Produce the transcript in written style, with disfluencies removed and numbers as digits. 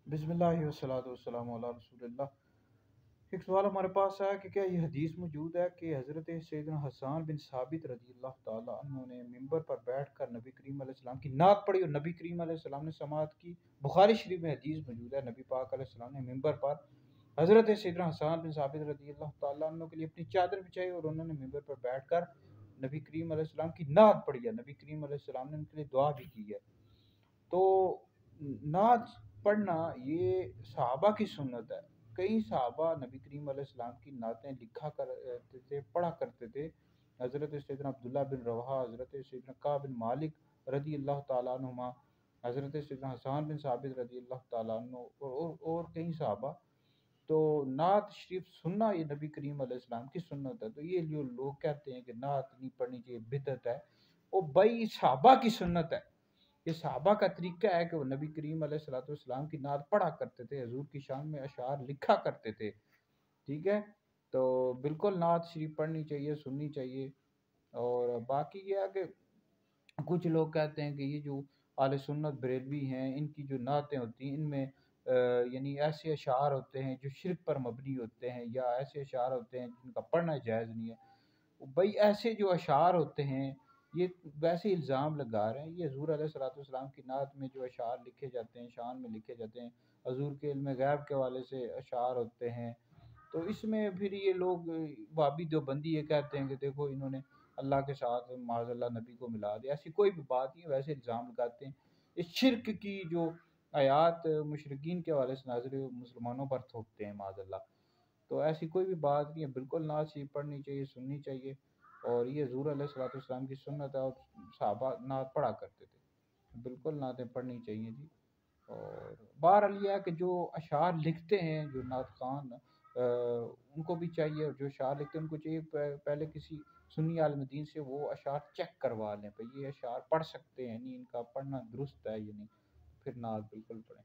बिस्मिल्लाह वस्सलातु वस्सलामु अला रसूलिल्लाह। एक सवाल हमारे पास आया कि क्या ये हदीस मौजूद है कि हज़रत सैयदना हसन बिन साबित रज़ी अल्लाह ताला अन्हु ने मिंबर पर बैठकर नबी करीम अलैहिस्सलाम की नात पढ़ी और नबी करीम अलैहिस्सलाम ने समाअत की। बुखारी शरीफ में हदीस मौजूद है, नबी पाक अलैहिस्सलाम ने मिंबर पर हज़रत सैयदना हसन बिन साबित रज़ी अल्लाह ताला अन्हु के लिए अपनी चादर बिछाई और उन्होंने मिंबर पर बैठकर नबी करीम अलैहिस्सलाम की नात पढ़ी है। नबी करीम अलैहिस्सलाम ने उनके लिए दुआ भी की है। तो नात पढ़ना ये सहाबा की सुन्नत है। कई सहाबा नबी करीम अलैहिस्सलाम की नातें लिखा करते थे, पढ़ा करते थे। हज़रत सैयदना अब्दुल्लाह बिन रवाहा, हज़रत सैयदना काब बिन मालिक रज़ी अल्लाह ताला अन्हुमा, हज़रत सैयदना हसन बिन साबित रज़ी अल्लाह ताला अन्हु और कई सहाबा। तो नात शरीफ सुनना ये नबी करीम अलैहिस्सलाम की सुन्नत है। तो ये जो लोग कहते हैं कि नात नहीं पढ़नी चाहिए, बिदअत है, वो भाई सहाबा की सुन्नत है। ये सहाबा का तरीका है कि वो नबी करीम अलैहिस्सलाम की नात पढ़ा करते थे, हजूर की शान में अशार लिखा करते थे। ठीक है, तो बिल्कुल नात शरीफ पढ़नी चाहिए, सुननी चाहिए। और बाकी ये है कि कुछ लोग कहते हैं कि ये जो आले सुन्नत बरेलवी हैं, इनकी जो नातें होती हैं इनमें यानी ऐसे अशार होते हैं जो शिर्क पर मबनी होते हैं, या ऐसे अशार होते हैं जिनका पढ़ना जायज़ नहीं है। भाई ऐसे जो अशार होते हैं ये वैसे इल्ज़ाम लगा रहे हैं। ये हज़ूर अलैहिस्सलाम की नात में जो अशार लिखे जाते हैं, शान में लिखे जाते हैं, हज़ूर के इल्म गैब के हवाले से अशार होते हैं। तो इसमें फिर ये लोग वाबी देवबंदी ये कहते हैं कि देखो इन्होंने अल्लाह के साथ माज़अल्लाह नबी को मिला दिया। ऐसी कोई भी बात नहीं है, वैसे इल्ज़ाम लगाते हैं। इस शिर्क की जो आयात मुशरिकीन के हवाले से नाज़िल मुसलमानों पर थोपते हैं माज़अल्लाह। तो ऐसी कोई भी बात नहीं है, बिल्कुल नात शरीफ पढ़नी चाहिए, सुननी चाहिए। और ये हज़ूर अलैहिस्सलाम की सुन्नत है और सहाबा नात पढ़ा करते थे। बिल्कुल नातें पढ़नी चाहिए जी। और बहरहाल ये है कि जो अशार लिखते हैं, जो नात ख़ान उनको भी चाहिए, और जो अशार लिखते हैं उनको चाहिए पहले किसी सुन्नी आलिम दीन से वो अशार चेक करवा लें, भई ये अशार पढ़ सकते हैं नहीं, इनका पढ़ना दुरुस्त है या नहीं, फिर नात बिल्कुल पढ़ें।